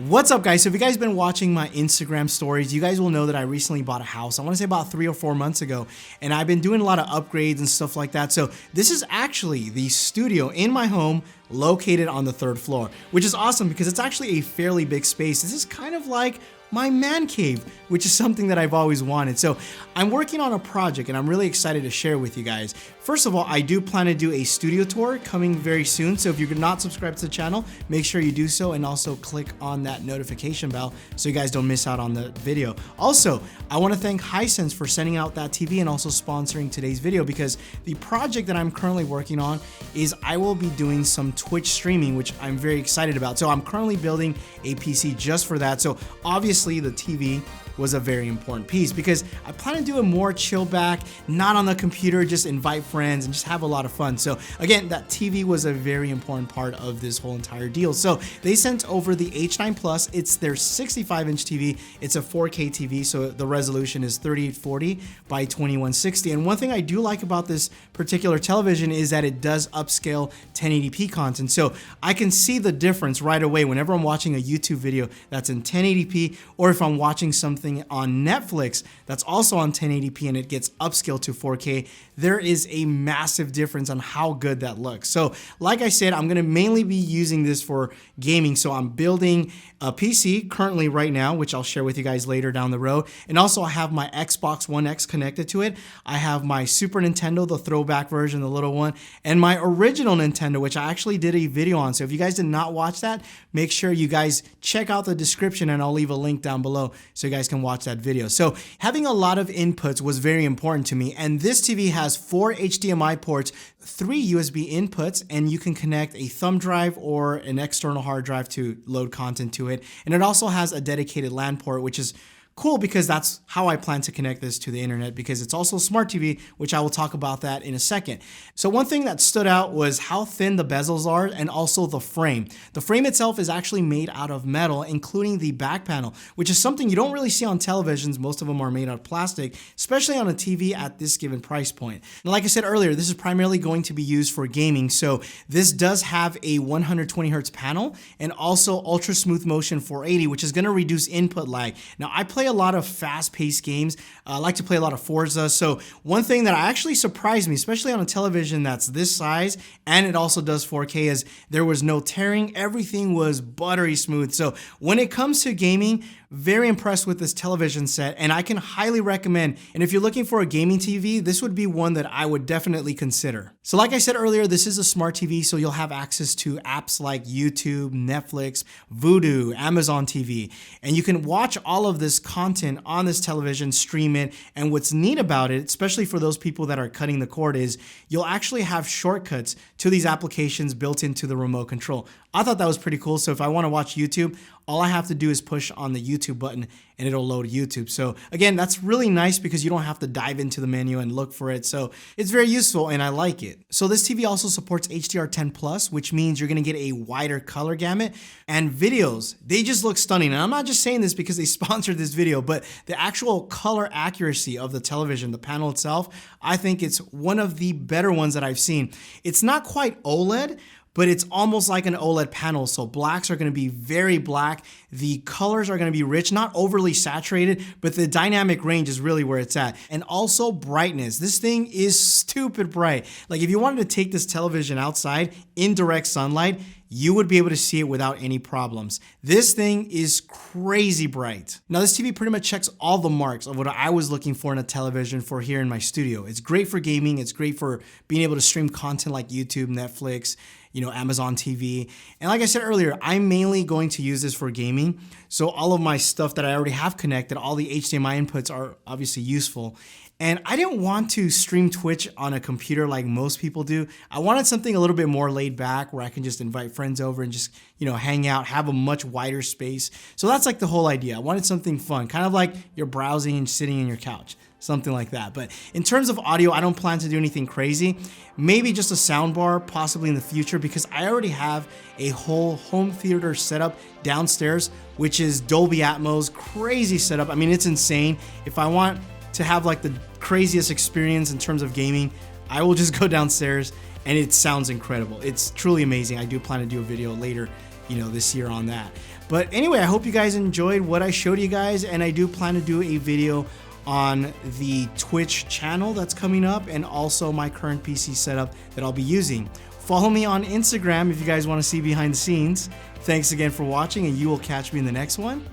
What's up, guys? So if you guys been watching my Instagram stories, you guys will know that I recently bought a house. I want to say about 3 or 4 months ago, and I've been doing a lot of upgrades and stuff like that. So this is actually the studio in my home located on the 3rd floor, which is awesome because it's actually a fairly big space. This is kind of like my man cave, which is something that I've always wanted. So I'm working on a project and I'm really excited to share with you guys. First of all, I do plan to do a studio tour coming very soon. So if you're not subscribed to the channel, make sure you do so and also click on that notification bell so you guys don't miss out on the video. Also, I want to thank Hisense for sending out that TV and also sponsoring today's video, because the project that I'm currently working on is I will be doing some Twitch streaming, which I'm very excited about. So I'm currently building a PC just for that. So obviously the TV was a very important piece because I plan to do a more chill back, not on the computer, just invite friends and just have a lot of fun. So again, that TV was a very important part of this whole entire deal. So they sent over the H9 Plus. It's their 65-inch TV. It's a 4K TV, so the resolution is 3840 by 2160. And one thing I do like about this particular television is that it does upscale 1080p content. So I can see the difference right away whenever I'm watching a YouTube video that's in 1080p, or if I'm watching something on Netflix that's also on 1080p and it gets upscaled to 4K, there is a massive difference on how good that looks. So like I said, I'm gonna mainly be using this for gaming. So I'm building a PC currently right now, which I'll share with you guys later down the road. And also I have my Xbox One X connected to it. I have my Super Nintendo, the throwback version, the little one, and my original Nintendo, which I actually did a video on. So if you guys did not watch that, make sure you guys check out the description and I'll leave a link down below so you guys can watch that video. So having a lot of inputs was very important to me. And this TV has 4 HDMI ports, 3 USB inputs, and you can connect a thumb drive or an external hard drive to load content to it. And it also has a dedicated LAN port, which is cool because that's how I plan to connect this to the internet, because it's also a smart TV, which I will talk about that in a second. So one thing that stood out was how thin the bezels are and also the frame. The frame itself is actually made out of metal, including the back panel, which is something you don't really see on televisions. Most of them are made out of plastic, especially on a TV at this given price point. And like I said earlier, this is primarily going to be used for gaming. So this does have a 120 hertz panel and also ultra smooth motion 480, which is going to reduce input lag. Now I play a lot of fast-paced games. I like to play a lot of Forza. So one thing that actually surprised me, especially on a television that's this size and it also does 4K, is there was no tearing. Everything was buttery smooth. So when it comes to gaming, very impressed with this television set, and I can highly recommend. And if you're looking for a gaming TV, this would be one that I would definitely consider. So like I said earlier, this is a smart TV, so you'll have access to apps like YouTube, Netflix, Vudu, Amazon TV, and you can watch all of this content on this television, stream it. And what's neat about it, especially for those people that are cutting the cord, is you'll actually have shortcuts to these applications built into the remote control. I thought that was pretty cool. So if I want to watch YouTube, all I have to do is push on the YouTube button and it'll load YouTube. So again, that's really nice because you don't have to dive into the menu and look for it. So it's very useful and I like it. So this TV also supports HDR 10 Plus, which means you're going to get a wider color gamut, and videos, they just look stunning. And I'm not just saying this because they sponsored this video, but the actual color accuracy of the television, the panel itself, I think it's one of the better ones that I've seen. It's not quite OLED, but it's almost like an OLED panel. So blacks are going to be very black. The colors are going to be rich, not overly saturated, but the dynamic range is really where it's at. And also brightness. This thing is stupid bright. Like if you wanted to take this television outside in direct sunlight, you would be able to see it without any problems. This thing is crazy bright. Now this TV pretty much checks all the marks of what I was looking for in a television for here in my studio. It's great for gaming. It's great for being able to stream content like YouTube, Netflix, Amazon TV. And like I said earlier, I'm mainly going to use this for gaming. So all of my stuff that I already have connected, all the HDMI inputs are obviously useful. And I didn't want to stream Twitch on a computer like most people do. I wanted something a little bit more laid back where I can just invite friends over and just, hang out, have a much wider space. So that's like the whole idea. I wanted something fun, kind of like you're browsing and sitting in your couch, something like that. But in terms of audio, I don't plan to do anything crazy. Maybe just a sound bar, possibly in the future, because I already have a whole home theater setup downstairs, which is Dolby Atmos, crazy setup. I mean, it's insane. If I want to have like the craziest experience in terms of gaming, I will just go downstairs and it sounds incredible. It's truly amazing. I do plan to do a video later, this year on that. But anyway, I hope you guys enjoyed what I showed you guys, and I do plan to do a video on the Twitch channel that's coming up, and also my current PC setup that I'll be using. Follow me on Instagram if you guys want to see behind the scenes. Thanks again for watching, and you will catch me in the next one.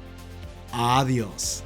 Adios.